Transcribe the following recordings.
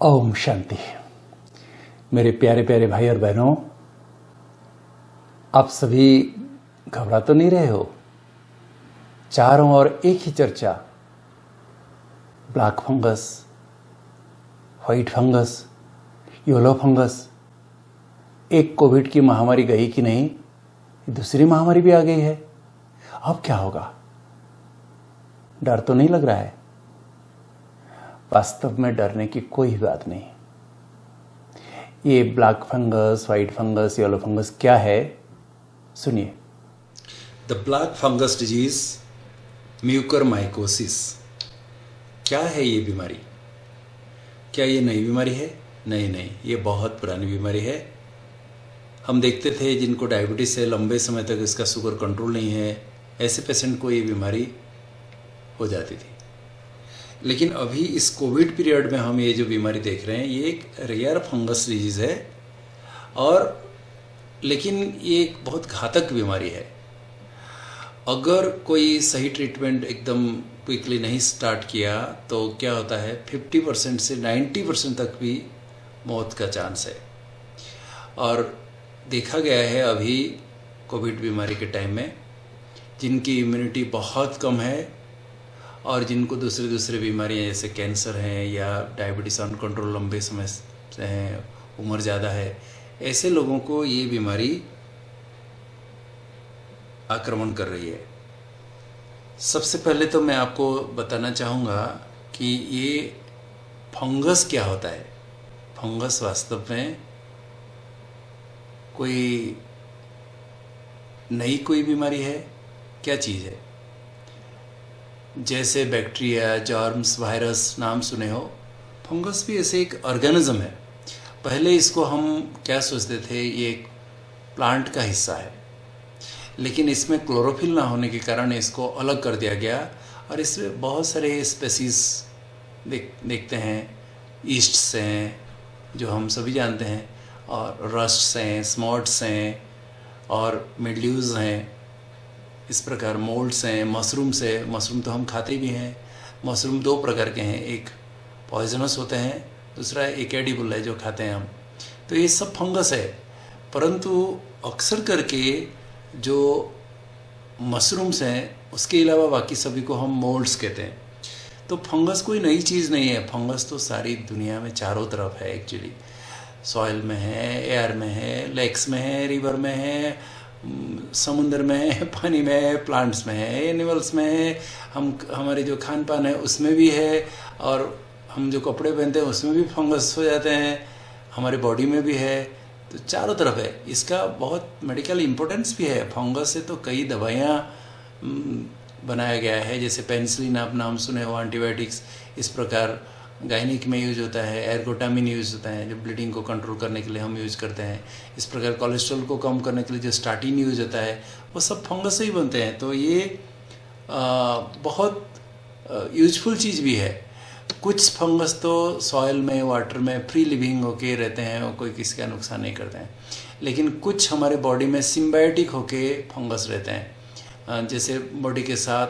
ओम शांति। मेरे प्यारे प्यारे भाई और बहनों, आप सभी घबरा तो नहीं रहे हो? चारों ओर एक ही चर्चा, black fungus, white fungus, yellow fungus. एक कोविड की महामारी गई कि नहीं, दूसरी महामारी भी आ गई है। अब क्या होगा? डर तो नहीं लग रहा है? वास्तव में डरने की कोई बात नहीं। ये black fungus, white fungus, yellow fungus क्या है, सुनिए। The black fungus disease, mucormycosis. क्या है ये बीमारी? क्या ये नई बीमारी है? नहीं, ये बहुत पुरानी बीमारी है। हम देखते थे जिनको डायबिटीज है, लंबे समय तक इसका शुगर कंट्रोल नहीं है, ऐसे पेशेंट को ये बीमारी हो जाती थी। लेकिन अभी इस कोविड पीरियड में हम ये जो बीमारी देख रहे हैं, ये एक रेयर फंगस डिजीज़ है, और लेकिन ये एक बहुत घातक बीमारी है। अगर कोई सही ट्रीटमेंट एकदम क्विकली नहीं स्टार्ट किया तो क्या होता है, 50% से 90% तक भी मौत का चांस है। और देखा गया है अभी कोविड बीमारी के टाइम में, जिनकी इम्यूनिटी बहुत कम है और जिनको दूसरी बीमारियां जैसे कैंसर हैं या डायबिटीज़ अनकंट्रोल लंबे समय से हैं, उम्र ज़्यादा है, ऐसे लोगों को ये बीमारी आक्रमण कर रही है। सबसे पहले तो मैं आपको बताना चाहूँगा कि ये फंगस क्या होता है। फंगस वास्तव में कोई बीमारी है? क्या चीज़ है? जैसे बैक्टीरिया, जर्म्स, वायरस नाम सुने हो, फंगस भी ऐसे एक ऑर्गेनिज्म है। पहले इसको हम क्या सोचते थे, ये एक प्लांट का हिस्सा है, लेकिन इसमें क्लोरोफिल ना होने के कारण इसको अलग कर दिया गया और इसमें बहुत सारे स्पेसीज देखते हैं। ईस्ट्स हैं जो हम सभी जानते हैं, और रस्ट्स हैं, स्मॉट्स हैं, और मिल्ड्यूज हैं। इस प्रकार मोल्ड्स हैं, मशरूम्स है। मशरूम तो हम खाते भी हैं। मशरूम दो प्रकार के हैं, एक पॉइजनस होते हैं, दूसरा एक एडिबल है जो खाते हैं हम। तो ये सब फंगस है, परंतु अक्सर करके जो मशरूम्स हैं उसके अलावा बाकी सभी को हम मोल्ड्स कहते हैं। तो फंगस कोई नई चीज़ नहीं है। फंगस तो सारी दुनिया में चारों तरफ है एक्चुअली। सॉइल में है, एयर में है, लेक्स में है, रिवर में है, समुद्र में है, पानी में है, प्लांट्स में है, एनिमल्स में है, हमारे जो खान पान है उसमें भी है, और हम जो कपड़े पहनते हैं उसमें भी फंगस हो जाते हैं, हमारे बॉडी में भी है। तो चारों तरफ है। इसका बहुत मेडिकल इम्पोर्टेंस भी है। फंगस से तो कई दवाइयाँ बनाया गया है, जैसे पेनिसिलिन आप नाम सुने हो, एंटीबायोटिक्स। इस प्रकार गायनिक में यूज होता है, एर्गोटामिन यूज होता है जो ब्लीडिंग को कंट्रोल करने के लिए हम यूज करते हैं। इस प्रकार कोलेस्ट्रॉल को कम करने के लिए जो स्टाटिन यूज होता है, वो सब फंगस से ही बनते हैं। तो ये बहुत यूजफुल चीज़ भी है। कुछ फंगस तो सॉइल में, वाटर में फ्री लिविंग होके रहते हैं और कोई किसी का नुकसान नहीं करते हैं, लेकिन कुछ हमारे बॉडी में सिम्बायोटिक होके फंगस रहते हैं, जैसे बॉडी के साथ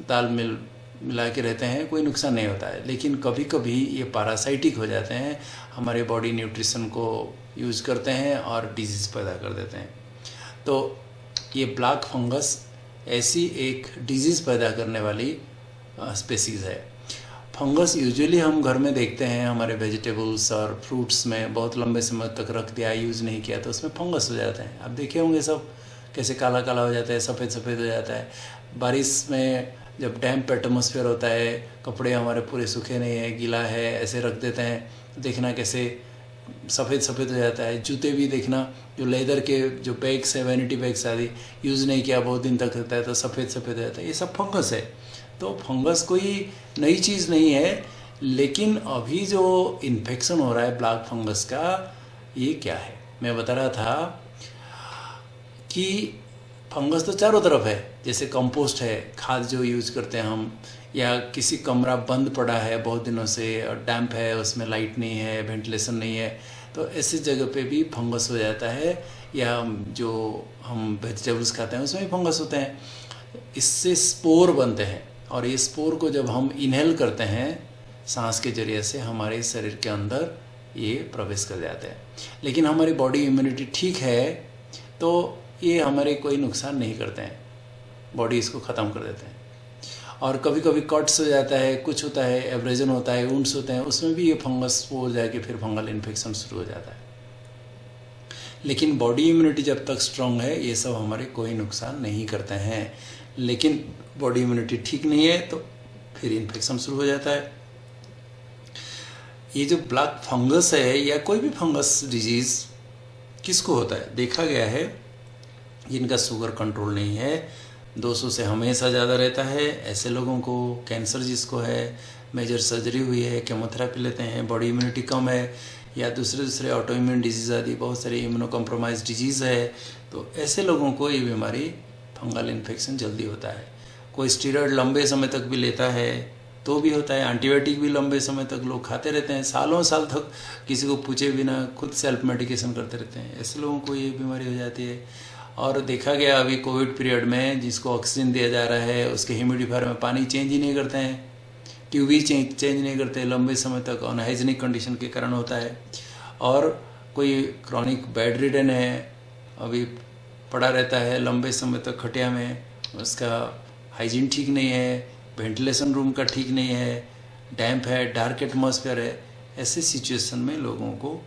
तालमेल मिला के रहते हैं, कोई नुकसान नहीं होता है। लेकिन कभी कभी ये पैरासाइटिक हो जाते हैं, हमारे बॉडी न्यूट्रिशन को यूज़ करते हैं और डिजीज़ पैदा कर देते हैं। तो ये ब्लैक फंगस ऐसी एक डिजीज़ पैदा करने वाली स्पेसीज़ है। फंगस यूजुअली हम घर में देखते हैं, हमारे वेजिटेबल्स और फ्रूट्स में बहुत लंबे समय तक रख दिया, यूज़ नहीं किया तो उसमें फंगस हो जाते हैं। आप देखे होंगे सब कैसे काला काला हो जाता है, सफ़ेद सफ़ेद हो जाता है। बारिश में जब डैम्प एटमॉस्फेयर होता है, कपड़े हमारे पूरे सूखे नहीं है, गीला है, ऐसे रख देते हैं, देखना कैसे सफ़ेद सफ़ेद हो जाता है। जूते भी देखना, जो लेदर के जो बैग्स है, वैनिटी बैग्स आदि, यूज़ नहीं किया बहुत दिन तक रहता है तो सफ़ेद सफ़ेद हो जाता है। ये सब फंगस है। तो फंगस कोई नई चीज़ नहीं है, लेकिन अभी जो इन्फेक्शन हो रहा है ब्लैक फंगस का, ये क्या है? मैं बता रहा था कि फंगस तो चारों तरफ है। जैसे कंपोस्ट है, खाद जो यूज़ करते हैं हम, या किसी कमरा बंद पड़ा है बहुत दिनों से और डैम्प है, उसमें लाइट नहीं है, वेंटिलेशन नहीं है, तो ऐसी जगह पे भी फंगस हो जाता है। या जो हम वेजिटेबल्स खाते हैं उसमें भी फंगस होते हैं। इससे स्पोर बनते हैं, और ये स्पोर को जब हम इनहेल करते हैं सांस के जरिए से हमारे शरीर के अंदर ये प्रवेश कर जाते हैं। लेकिन हमारी बॉडी इम्यूनिटी ठीक है तो ये हमारे कोई नुकसान नहीं करते हैं, बॉडी इसको ख़त्म कर देते हैं। और कभी कभी कट्स हो जाता है, कुछ होता है, एब्रेजन होता है, वुंड्स होते हैं, उसमें भी ये फंगस वो हो जाके फिर फंगल इन्फेक्शन शुरू हो जाता है। लेकिन बॉडी इम्यूनिटी जब तक स्ट्रांग है ये सब हमारे कोई नुकसान नहीं करते हैं। लेकिन बॉडी इम्यूनिटी ठीक नहीं है तो फिर इन्फेक्शन शुरू हो जाता है। ये जो ब्लैक फंगस है या कोई भी फंगस डिजीज़ किसको होता है, देखा गया है जिनका शुगर कंट्रोल नहीं है, 200 से हमेशा ज़्यादा रहता है, ऐसे लोगों को, कैंसर जिसको है, मेजर सर्जरी हुई है, केमोथेरेपी लेते हैं, बॉडी इम्यूनिटी कम है, या दूसरे ऑटो इम्यून डिजीज़ आदि बहुत सारे इम्यूनो कॉम्प्रोमाइज डिजीज़ है, तो ऐसे लोगों को ये बीमारी फंगल इन्फेक्शन जल्दी होता है। कोई स्टीरॉयड लंबे समय तक भी लेता है तो भी होता है, एंटीबायोटिक भी लंबे समय तक लोग खाते रहते हैं, सालों साल तक किसी को पूछे बिना खुद सेल्फ मेडिकेशन करते रहते हैं, ऐसे लोगों को ये बीमारी हो जाती है। और देखा गया अभी कोविड पीरियड में जिसको ऑक्सीजन दिया जा रहा है उसके ह्यूमिडिफायर में पानी चेंज ही नहीं करते हैं, ट्यूब भी चेंज नहीं करते, लंबे समय तक अनहाइजीनिक कंडीशन के कारण होता है। और कोई क्रॉनिक बेड रिडन है, अभी पड़ा रहता है लंबे समय तक खटिया में, उसका हाइजीन ठीक नहीं है, वेंटिलेशन रूम का ठीक नहीं है, डैम्प है, डार्क एटमॉस्फेयर है, ऐसे सिचुएशन में लोगों को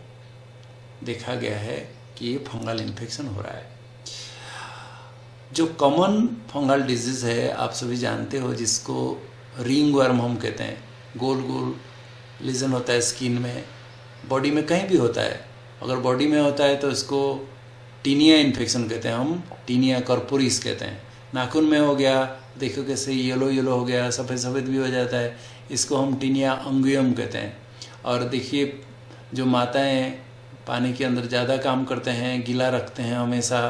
देखा गया है कि ये फंगल इन्फेक्शन हो रहा है। जो कॉमन फंगल डिजीज है आप सभी जानते हो, जिसको रिंग वर्म हम कहते हैं, गोल गोल लीजन होता है स्किन में, बॉडी में कहीं भी होता है, अगर बॉडी में होता है तो इसको टीनिया इन्फेक्शन कहते हैं, हम टीनिया कॉर्पोरिस कहते हैं। नाखून में हो गया, देखो कैसे येलो येलो हो गया, सफ़ेद सफ़ेद भी हो जाता है, इसको हम टीनिया अंगुयम कहते हैं। और देखिए जो माताएं पानी के अंदर ज़्यादा काम करते हैं, गीला रखते हैं, हमेशा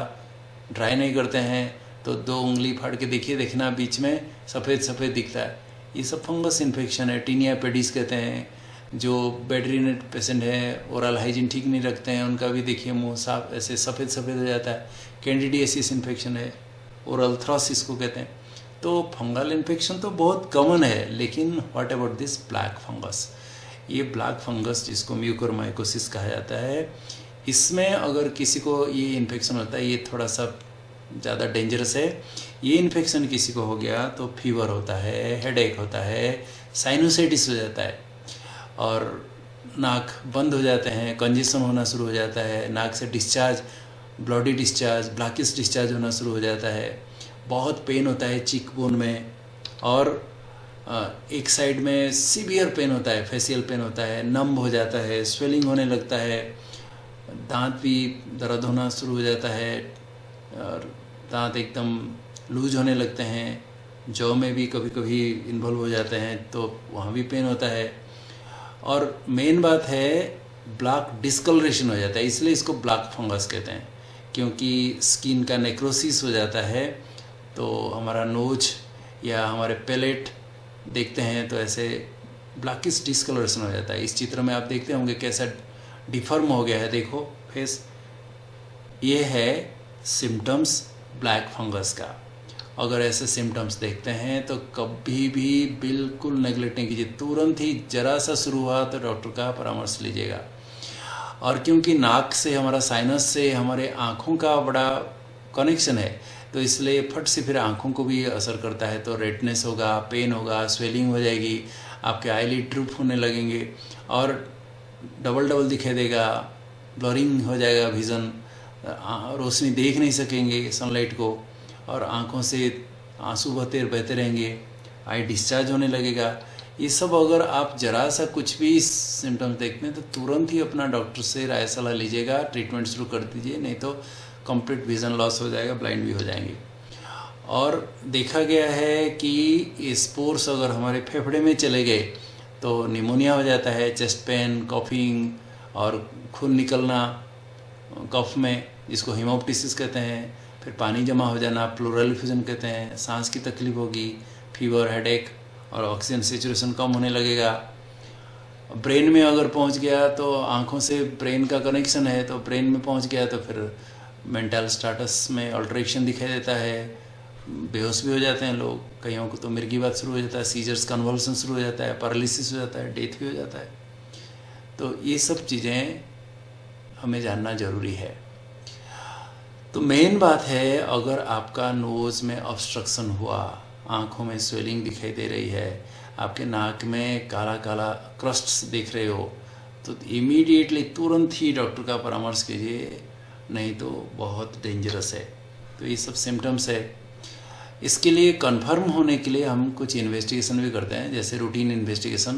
ड्राई नहीं करते हैं, तो 2 उंगली फाड़ के देखिए, देखना बीच में सफ़ेद सफ़ेद दिखता है, ये सब फंगस इन्फेक्शन है, टीनिया पेडिस कहते हैं। जो बेडरिडन पेशेंट है, ओरल हाइजीन ठीक नहीं रखते हैं, उनका भी देखिए मुंह साफ ऐसे सफ़ेद सफ़ेद हो जाता है, कैंडिडियासिस इन्फेक्शन है, ओरल थ्रस इसको कहते हैं। तो फंगल इन्फेक्शन तो बहुत कॉमन है, लेकिन what about this black fungus, ये ब्लैक फंगस जिसको म्यूकोरमाइकोसिस कहा जाता है, इसमें अगर किसी को ये इन्फेक्शन होता है, ये थोड़ा सा ज़्यादा डेंजरस है। ये इन्फेक्शन किसी को हो गया तो फीवर होता है, हेडेक होता है, साइनोसाइटिस हो जाता है, और नाक बंद हो जाते हैं, कंजेशन होना शुरू हो जाता है, नाक से discharge, bloody discharge, blackish discharge होना शुरू हो जाता है, बहुत पेन होता है चीक बोन में, और एक साइड में सीवियर पेन होता है, फेशियल पेन होता है, नम हो जाता है, स्वेलिंग होने लगता है, दांत भी दर्द होना शुरू हो जाता है, और दांत एकदम लूज होने लगते हैं, जौ में भी कभी कभी इन्वॉल्व हो जाते हैं तो वहाँ भी पेन होता है। और मेन बात है ब्लैक डिस्कलरेशन हो जाता है, इसलिए इसको ब्लैक फंगस कहते हैं, क्योंकि स्किन का नेक्रोसिस हो जाता है, तो हमारा नोज या हमारे पैलेट देखते हैं तो ऐसे ब्लैकिश डिस्कलरेशन हो जाता है। इस चित्र में आप देखते होंगे कैसा डिफॉर्म हो गया है, देखो फेस, ये है सिम्टम्स ब्लैक फंगस का। अगर ऐसे सिम्टम्स देखते हैं तो कभी भी बिल्कुल नेगलेक्ट नहीं कीजिए, तुरंत ही जरा सा शुरू हुआ तो डॉक्टर का परामर्श लीजिएगा। और क्योंकि नाक से, हमारा साइनस से हमारे आँखों का बड़ा कनेक्शन है, तो इसलिए फट से फिर आँखों को भी असर करता है, तो रेडनेस होगा, पेन होगा, स्वेलिंग हो जाएगी, आपके आईलिड ड्रूप होने लगेंगे, और डबल दिखाई देगा, ब्लरिंग हो जाएगा विज़न, रोशनी देख नहीं सकेंगे सनलाइट को, और आँखों से आंसू बहते रहेंगे, आई डिस्चार्ज होने लगेगा। ये सब अगर आप जरा सा कुछ भी सिम्टम्स देखते हैं तो तुरंत ही अपना डॉक्टर से राय सलाह लीजिएगा, ट्रीटमेंट शुरू कर दीजिए, नहीं तो कंप्लीट विज़न लॉस हो जाएगा, ब्लाइंड भी हो जाएंगे। और देखा गया है कि ये स्पोर्स अगर हमारे फेफड़े में चले गए तो निमोनिया हो जाता है, चेस्ट पेन, कॉफिंग और खून निकलना कफ में, जिसको हेमोप्टिसिस कहते हैं, फिर पानी जमा हो जाना, प्लूरल इफ्यूजन कहते हैं, सांस की तकलीफ होगी, फीवर, हेडेक, और ऑक्सीजन सेचुरेशन कम होने लगेगा। ब्रेन में अगर पहुंच गया तो आँखों से ब्रेन का कनेक्शन है, तो ब्रेन में पहुंच गया तो फिर मेंटल स्टेटस में अल्टरेशन दिखाई देता है, बेहोश भी हो जाते हैं लोग, कईयों को तो मिर्गी बात शुरू हो जाता है, सीजर्स कन्वल्सन शुरू हो जाता है, पैरालिसिस हो जाता है, डेथ भी हो जाता है। तो ये सब चीज़ें हमें जानना ज़रूरी है। तो मेन बात है, अगर आपका नोज़ में ऑब्स्ट्रक्शन हुआ, आँखों में स्वेलिंग दिखाई दे रही है, आपके नाक में काला काला क्रस्ट्स दिख रहे हो, तो इमीडिएटली तुरंत ही डॉक्टर का परामर्श कीजिए, नहीं तो बहुत डेंजरस है। तो ये सब सिम्टम्स है। इसके लिए कंफर्म होने के लिए हम कुछ इन्वेस्टिगेशन भी करते हैं, जैसे routine investigation,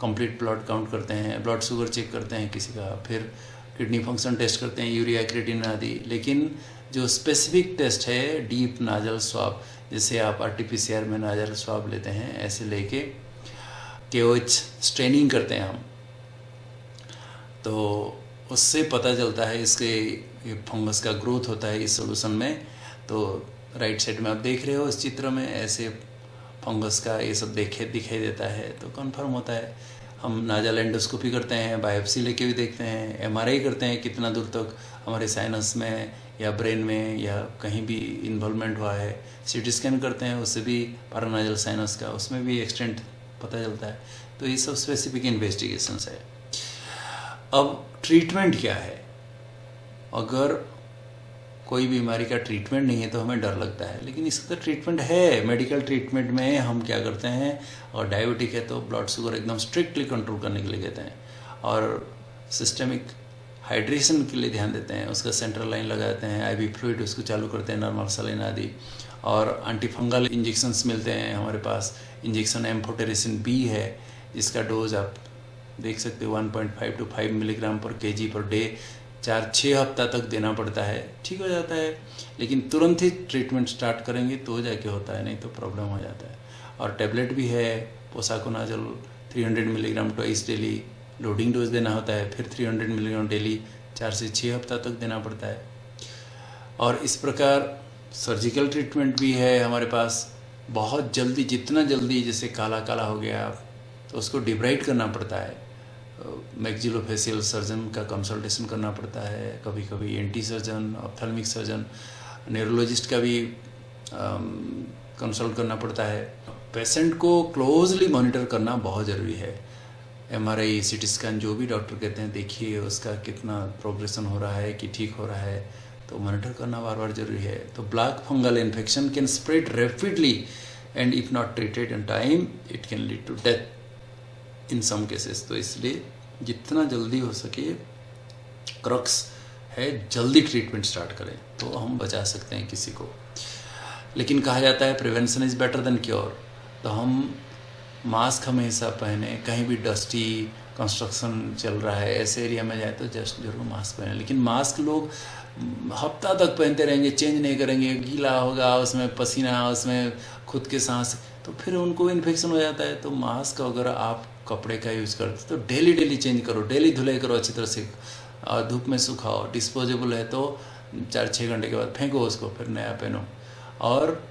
complete blood count करते हैं, ब्लड शुगर चेक करते हैं किसी का, फिर किडनी फंक्शन टेस्ट करते हैं, यूरिया क्रिएटिनिन आदि। लेकिन जो स्पेसिफिक टेस्ट है, डीप नाजल स्वाब, जैसे आप RT-PCR में नाजल स्वाब लेते हैं, ऐसे लेके KOH स्ट्रेनिंग करते हैं हम, तो उससे पता चलता है इसके ये फंगस का ग्रोथ होता है इस सोल्यूशन में। तो राइट साइड में आप देख रहे हो इस चित्र में, ऐसे फंगस का ये सब दिखाई देता है, तो कंफर्म होता है। हम नाजल एंडोस्कोपी करते हैं, बायोप्सी लेके भी देखते हैं, MRI करते हैं कितना दूर तक हमारे साइनस में या ब्रेन में या कहीं भी इन्वॉल्वमेंट हुआ है, CT स्कैन करते हैं, उससे भी पैरानाजल साइनस का, उसमें भी एक्सटेंट पता चलता है। तो ये सब स्पेसिफिक इन्वेस्टिगेशंस है। अब ट्रीटमेंट क्या है? अगर कोई बीमारी का ट्रीटमेंट नहीं है तो हमें डर लगता है, लेकिन इसका तो ट्रीटमेंट है। मेडिकल ट्रीटमेंट में हम क्या करते हैं, और डायबिटिक है तो ब्लड शुगर एकदम स्ट्रिक्टली कंट्रोल करने के लिए कहते हैं, और सिस्टमिक हाइड्रेशन के लिए ध्यान देते हैं, उसका सेंट्रल लाइन लगाते हैं, IV फ्लूइड उसको चालू करते हैं, नॉर्मल सलाइन आदि, और एंटीफंगल इंजेक्शंस मिलते हैं हमारे पास। इंजेक्शन एम्फोटेरिसिन B है, जिसका डोज आप देख सकते हो 1.5 to 5 मिलीग्राम पर kg पर डे 4-6 हफ्ता तक देना पड़ता है। ठीक हो जाता है, लेकिन तुरंत ही ट्रीटमेंट स्टार्ट करेंगे तो जाके होता है, नहीं तो प्रॉब्लम हो जाता है। और टैबलेट भी है, posaconazole 300 milligram twice daily, loading dose देना होता है, फिर 300 मिलीग्राम डेली 4 से 6 हफ्ता तक देना पड़ता है। और इस प्रकार सर्जिकल ट्रीटमेंट भी है हमारे पास। बहुत जल्दी, जितना जल्दी जैसे काला काला हो गया तो उसको डिब्राइट करना पड़ता है, मैक्सिलोफेशियल सर्जन का कंसल्टेशन करना पड़ता है, कभी कभी ENT surgeon, ophthalmic surgeon, neurologist का भी कंसल्ट करना पड़ता है। पेशेंट को क्लोजली मॉनिटर करना बहुत ज़रूरी है। MRI, CT स्कैन, जो भी डॉक्टर कहते हैं, देखिए उसका कितना प्रोग्रेशन हो रहा है कि ठीक हो रहा है, तो मॉनिटर करना बार बार जरूरी है। तो black fungal infection can spread rapidly and if not treated in time it can lead to death in some cases. तो इसलिए जितना जल्दी हो सके, क्रक्स है, जल्दी ट्रीटमेंट स्टार्ट करें तो हम बचा सकते हैं किसी को। लेकिन कहा जाता है prevention is better than cure, तो हम मास्क हमेशा पहने, कहीं भी डस्टी कंस्ट्रक्शन चल रहा है ऐसे एरिया में जाए तो जस्ट जरूर मास्क पहने। लेकिन मास्क लोग हफ्ता तक पहनते रहेंगे, चेंज नहीं करेंगे, गीला होगा, उसमें पसीना, उसमें खुद के सांस, तो फिर उनको इन्फेक्शन हो जाता है। तो मास्क अगर आप कपड़े का यूज़ करते तो डेली चेंज करो, डेली धुलाई करो अच्छी तरह से, और धूप में सुखाओ। डिस्पोजेबल है तो 4-6 घंटे के बाद फेंको उसको, फिर नया पहनो। और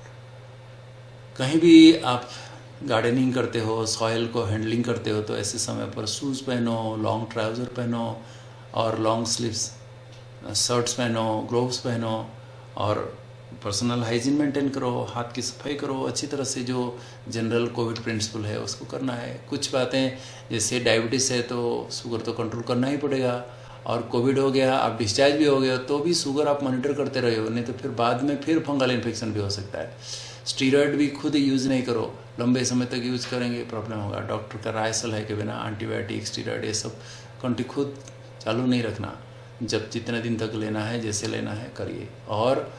कहीं भी आप गार्डनिंग करते हो, सॉइल को हैंडलिंग करते हो, तो ऐसे समय पर शूज़ पहनो, लॉन्ग ट्राउज़र पहनो, और लॉन्ग स्लीव्स शर्ट्स पहनो, ग्लोव्स पहनो, और पर्सनल हाइजीन मेंटेन करो, हाथ की सफाई करो अच्छी तरह से। जो जनरल कोविड प्रिंसिपल है उसको करना है। कुछ बातें जैसे डायबिटीज़ है तो शुगर तो कंट्रोल करना ही पड़ेगा, और कोविड हो गया, आप डिस्चार्ज भी हो गए तो भी शुगर आप मॉनिटर करते रहे हो, नहीं तो फिर बाद में फिर फंगल इन्फेक्शन भी हो सकता है। स्टीरॉयड भी खुद यूज़ नहीं करो, लंबे समय तक यूज़ करेंगे प्रॉब्लम होगा। डॉक्टर का राय सलाह के बिना एंटीबायोटिक, स्टीरॉयड, ये सब कंटिन्यू खुद चालू नहीं रखना। जब जितने दिन तक लेना है, जैसे लेना है करिए। और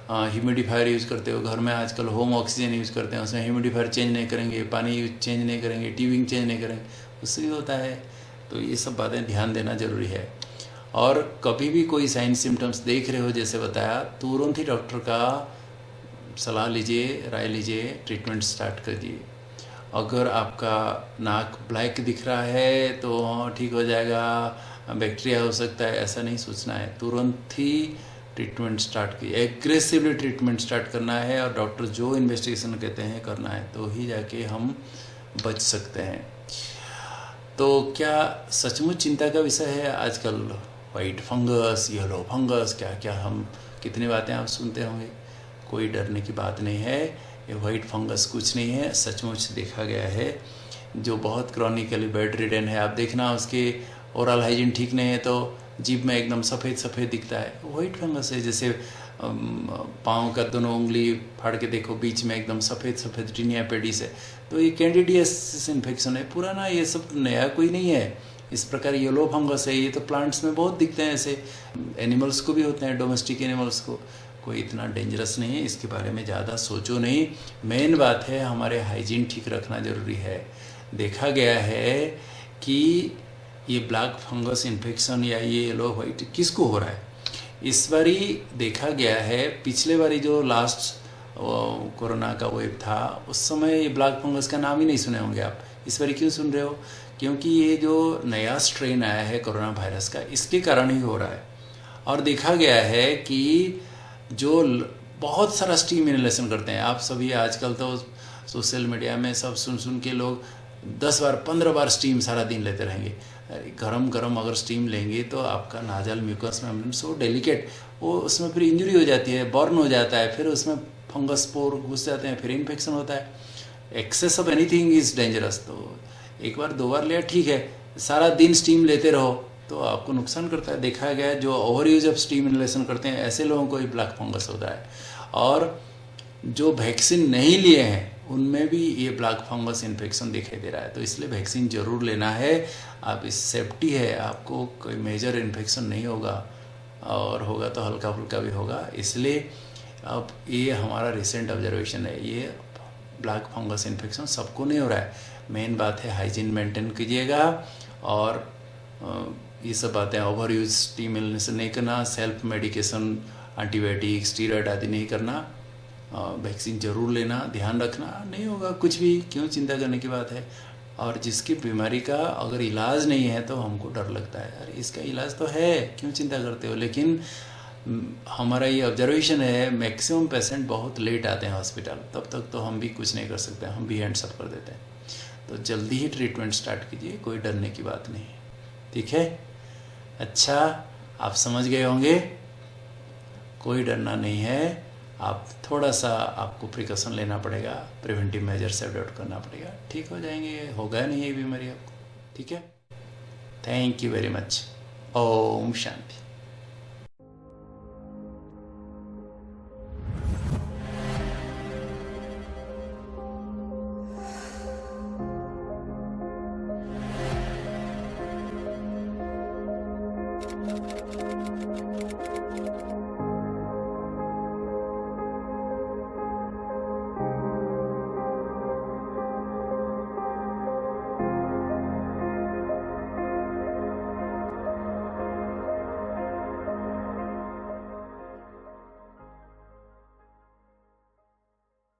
ह्यूमिडिफायर यूज़ करते हो घर में, आजकल होम ऑक्सीजन यूज़ करते हैं, उसमें ह्यूमिडिफायर चेंज नहीं करेंगे, पानी चेंज नहीं करेंगे, ट्यूबिंग चेंज नहीं करेंगे, उससे भी होता है। तो ये सब बातें ध्यान देना ज़रूरी है। और कभी भी कोई साइन सिम्टम्स देख रहे हो, जैसे बताया, तुरंत ही डॉक्टर का सलाह लीजिए, राय लीजिए, ट्रीटमेंट स्टार्ट करिए। अगर आपका नाक ब्लैक दिख रहा है तो ठीक हो जाएगा, बैक्टीरिया हो सकता है, ऐसा नहीं सोचना है। तुरंत ही ट्रीटमेंट स्टार्ट कीजिए, एग्रेसिवली ट्रीटमेंट स्टार्ट करना है, और डॉक्टर जो इन्वेस्टिगेशन कहते हैं करना है, तो ही जाके हम बच सकते हैं। तो क्या सचमुच चिंता का विषय है आजकल वाइट फंगस, येलो फंगस, क्या क्या हम कितनी बातें आप सुनते होंगे। कोई डरने की बात नहीं है। ये वाइट फंगस कुछ नहीं है, सचमुच देखा गया है। जो बहुत क्रॉनिकली बेड रिडन है, आप देखना उसके ओरल हाइजीन ठीक नहीं है तो जीभ में एकदम सफ़ेद सफ़ेद दिखता है, वाइट फंगस है। जैसे पाँव का दोनों उंगली फाड़ के देखो, बीच में एकदम सफ़ेद सफ़ेद टीनिया पेडिस है, तो ये कैंडिडियसिस इन्फेक्शन है पुराना, ये सब नया कोई नहीं है। इस प्रकार येलो फंगस है, ये तो प्लांट्स में बहुत दिखते हैं, ऐसे एनिमल्स को भी होते हैं, डोमेस्टिक एनिमल्स को। कोई इतना डेंजरस नहीं है, इसके बारे में ज़्यादा सोचो नहीं। मेन बात है हमारे हाइजीन ठीक रखना ज़रूरी है। देखा गया है कि ये ब्लैक फंगस इन्फेक्शन या ये येलो वाइट किसको हो रहा है, इस बारी देखा गया है। पिछले बारी जो लास्ट कोरोना का वेव था, उस समय ये ब्लैक फंगस का नाम ही नहीं सुने होंगे आप। इस बारी क्यों सुन रहे हो? क्योंकि ये जो नया स्ट्रेन आया है कोरोना वायरस का, इसके कारण ही हो रहा है। और देखा गया है कि जो बहुत सारा स्टीम इनहेलेशन करते हैं, आप सभी आजकल तो सोशल मीडिया में सब सुन के लोग 10 बार 15 बार स्टीम सारा दिन लेते रहेंगे। गरम गरम अगर स्टीम लेंगे तो आपका नाजल म्यूकस मेम्ब्रेन सो डेलिकेट, वो उसमें फिर इंजरी हो जाती है, बर्न हो जाता है, फिर उसमें फंगस स्पोर घुस जाते हैं, फिर इन्फेक्शन होता है। Excess of anything is dangerous. तो एक बार 2 बार लिया ठीक है, सारा दिन स्टीम लेते रहो तो आपको नुकसान करता है। देखा गया है जो over use of steam inhalation करते हैं, ऐसे लोगों को ही ब्लैक फंगस होता है। और जो वैक्सीन नहीं लिए हैं उनमें भी ये ब्लैक फंगस इन्फेक्शन दिखाई दे रहा है। तो इसलिए वैक्सीन जरूर लेना है। आप इस सेफ्टी है, आपको कोई मेजर इन्फेक्शन नहीं होगा, और होगा तो हल्का फुल्का भी होगा। इसलिए अब ये हमारा रिसेंट ऑब्जर्वेशन है, ये ब्लैक फंगस इन्फेक्शन सबको नहीं हो रहा है। मेन बात है हाइजीन मेंटेन कीजिएगा, और ये सब बातें ओवर यूज स्टीम इलनेस नहीं करना, सेल्फ मेडिकेशन एंटीबायोटिक स्टीरॉयड आदि नहीं करना, वैक्सीन जरूर लेना, ध्यान रखना। नहीं होगा कुछ भी, क्यों चिंता करने की बात है। और जिसकी बीमारी का अगर इलाज नहीं है तो हमको डर लगता है, अरे इसका इलाज तो है, क्यों चिंता करते हो। लेकिन हमारा ये ऑब्जर्वेशन है मैक्सिमम पेशेंट बहुत लेट आते हैं हॉस्पिटल, तब तक तो हम भी कुछ नहीं कर सकते, हम भी हैंड्स अप कर देते हैं। तो जल्दी ही ट्रीटमेंट स्टार्ट कीजिए, कोई डरने की बात नहीं है, ठीक है। अच्छा, आप समझ गए होंगे, कोई डरना नहीं है। आप थोड़ा सा आपको प्रिकॉशन लेना पड़ेगा, प्रिवेंटिव मेजर से अडॉप्ट करना पड़ेगा, ठीक हो जाएंगे। होगा नहीं ये बीमारी आपको, ठीक है। Thank you very much. ओम शांति।